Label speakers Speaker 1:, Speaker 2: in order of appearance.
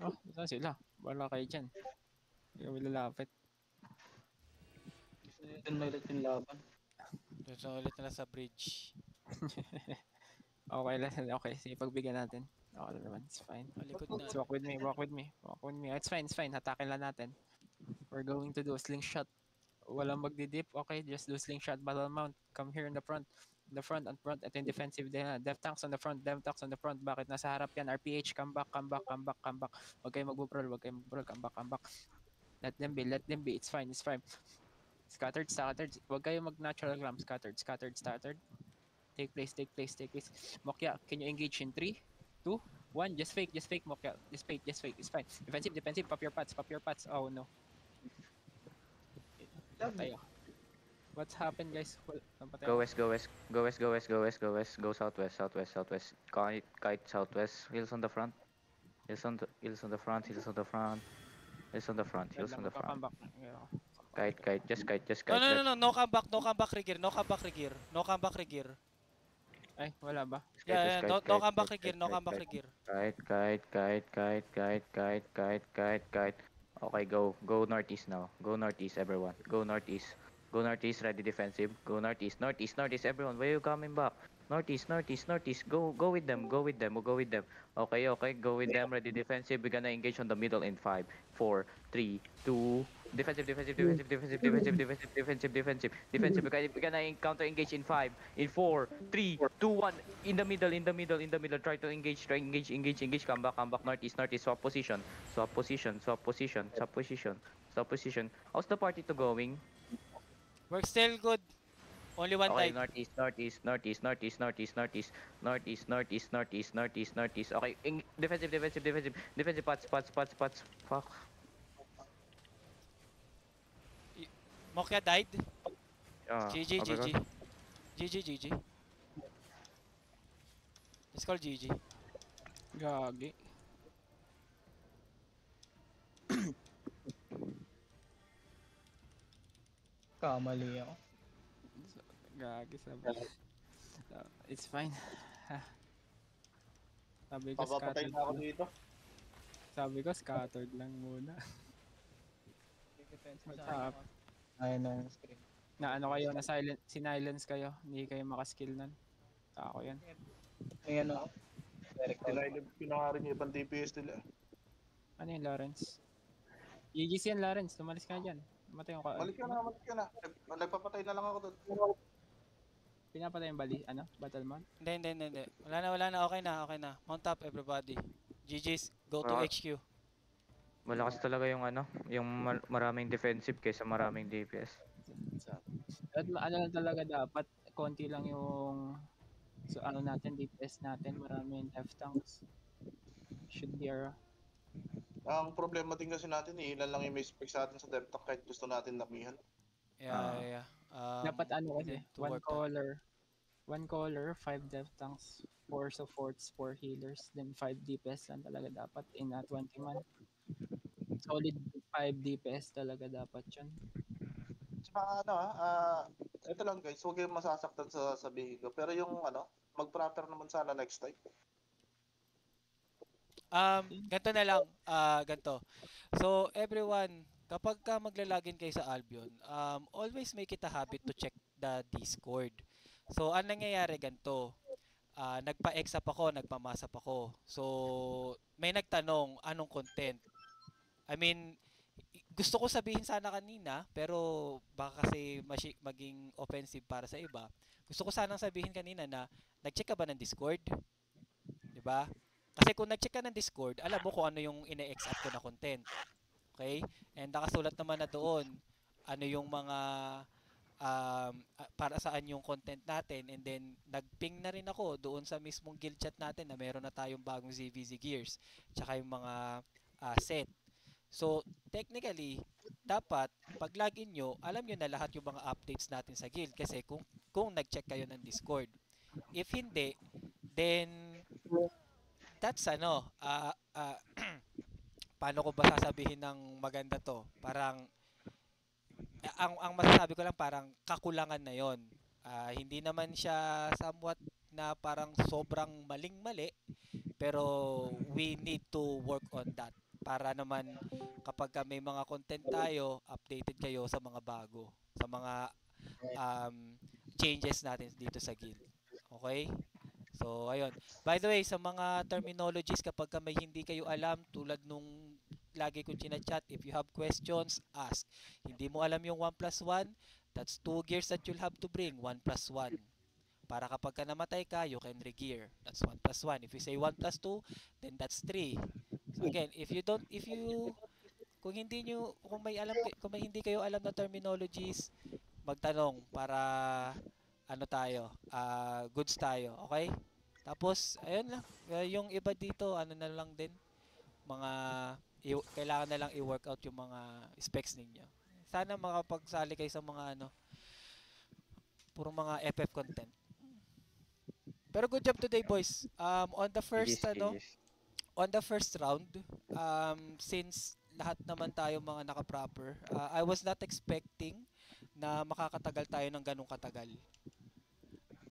Speaker 1: Oh, saan sila? Wala kayo dyan. Hindi kami lalapit.
Speaker 2: Doon na ulit yung laban.
Speaker 3: Doon na ulit na sa bridge.
Speaker 1: Okay lang. Okay, sige, pagbigyan natin. Okay lang naman, it's fine.
Speaker 3: Malikod na.
Speaker 1: Let's walk with me, walk with me. Walk with me. It's fine, it's fine. Hatakin lang natin. We're going to do a slingshot. Walang magdidip. Okay, just do slingshot battle mount. Come here in the front. In the front, on front. Ito yung defensive din. Dev tanks on the front. Dev tanks on the front. Bakit nasa harap yan? RPH, come back, come back, come back, come back. Huwag kayo magbubrol, huwag kayo magbubrol. Come back, come back. Let them be, let them be. It's fine, it's fine. Scattered, scattered. Huwag kayo mag-natural gram. Scattered, scattered, scattered. Take place, take place, take place. Mokya, can you engage in 3, 2, 1? Just fake, Mokya. Just fake, it's fine. Defensive, defensive. Pop your pots, pop your pots. Oh no. Patay ako. What's happened, guys? Patay
Speaker 4: Go
Speaker 1: ako.
Speaker 4: west, go west, go west, go west, go west, go west, go southwest, southwest, southwest. Kite southwest. Heels on the front. Heels on the front. Heels on the front. Heels on the front. Heels on the front.
Speaker 1: Come back.
Speaker 4: Kite, just kite, just
Speaker 3: No,
Speaker 4: kite.
Speaker 3: no, no, no. No comeback, no comeback Rigir. No comeback Rigir. No comeback Rigir.
Speaker 1: Ay, wala ba?
Speaker 3: Yeah, yeah. No comeback Rigir. No comeback Rigir.
Speaker 4: Kite. Okay, go northeast now. Go northeast, everyone. Go northeast. Go northeast, ready defensive. Go northeast, northeast, everyone. Where are you coming back? Northeast. Go with them. Go with them. Okay. Go with them. Ready defensive. We're gonna engage on the middle in 5, 4, 3, 2. Defensive. We're gonna counter engage in 5, in 4, 3, 2, 1. In the middle. Try to engage. Come back. Northeast. Swap position. How's the party to going?
Speaker 3: Work still good. Only one
Speaker 4: Okay,
Speaker 3: died.
Speaker 4: northeast. Okay, defensive pots. Fuck.
Speaker 3: Mokya died.
Speaker 4: Okay,
Speaker 3: GG. Let's call GG.
Speaker 1: Gagi.
Speaker 2: Kamali ako.
Speaker 1: Gagi sabi. It's fine. Sabi ko
Speaker 5: Papapatay
Speaker 1: scattered.
Speaker 5: na ako dito.
Speaker 1: Sabi ko scattered lang muna. What's up?
Speaker 2: Ayun na yung screen.
Speaker 1: Na ano kayo, na silence kayo. Hindi kayo makaskill nun. Ako yan.
Speaker 2: May ano, direct
Speaker 5: Pinaharin yung ibang DPS nila.
Speaker 1: Ano yung Lawrence? GGC yan, Lawrence. Tumalis ka na dyan. Matay yung
Speaker 5: Balik ka na. Nagpapatay na lang ako doon.
Speaker 1: Pinapatay yung bali, ano? Battle mount?
Speaker 3: Hindi. Wala na. Okay na. Mount up everybody. GG's. Go to HQ.
Speaker 4: malakas talaga yung maraming defensive kaysa maraming DPS.
Speaker 1: At ano lang talaga dapat, konti lang yung natin, DPS natin, maraming left tanks. Should be our...
Speaker 5: Ang problema din kasi natin, ilan lang yung may spec sa atin sa DevTech kahit gusto natin lamihan.
Speaker 3: Yeah.
Speaker 1: Dapat ano kasi,
Speaker 3: to work
Speaker 1: one caller, 5 dev tanks, 4 supports, 4 healers, then 5 DPS lang talaga dapat in a 20 man. Solid 5 DPS talaga dapat yun.
Speaker 5: Tsaka ito lang guys, huwag kayong masasaktan sa sabihin ko. Pero yung mag-proper naman sana next time.
Speaker 3: Ganto na lang. Ganto. So, everyone, kapag ka maglalagin kayo sa Albion, always make it a habit to check the Discord. So, ang nangyayari ganto, nagpa-exap ako, nagpamasap ako. So, may nagtanong, anong content? I mean, gusto ko sabihin sana kanina, pero baka kasi maging offensive para sa iba. Gusto ko sanang sabihin kanina na, nag-check ka ba ng Discord? 'Di ba? Kasi kung nag-check ka ng Discord, alam mo kung ano yung ine-exap ko na content. Okay? And nakasulat naman na doon, ano yung mga para saan yung content natin, and then nag-ping na rin ako doon sa mismong guild chat natin na meron na tayong bagong ZVZ gears, tsaka yung mga set. So, technically, dapat pag login nyo, alam nyo na lahat yung mga updates natin sa guild kasi kung nag-check kayo ng Discord. If hindi, then that's paano ko ba sasabihin ng maganda to? Parang ang masasabi ko lang parang kakulangan na 'yon. Hindi naman siya somewhat na parang sobrang maling-mali, pero we need to work on that. para naman kapag may mga content tayo, updated kayo sa mga bago, sa mga um, changes natin dito sa guild. Okay? So, ayun. By the way, sa mga terminologies, kapag may hindi kayo alam, tulad nung lagi kong chinachat, if you have questions, ask. Hindi mo alam yung 1 plus 1, that's 2 gears that you'll have to bring, 1 plus 1. Para kapag ka namatay ka, you can regear. That's 1 plus 1. If you say 1 plus 2, then that's 3. So again, kung may hindi kayo alam na terminologies, magtanong para ano tayo, goods tayo, okay? Tapos, ayun lang, yung iba dito, ano na lang din, mga, kailangan na lang i-workout yung mga specs ninyo. Sana makapagsali kayo sa mga puro mga FF content. Pero good job today, boys. On the first on the first round, since lahat naman tayo mga naka-proper, I was not expecting na makakatagal tayo ng ganong katagal.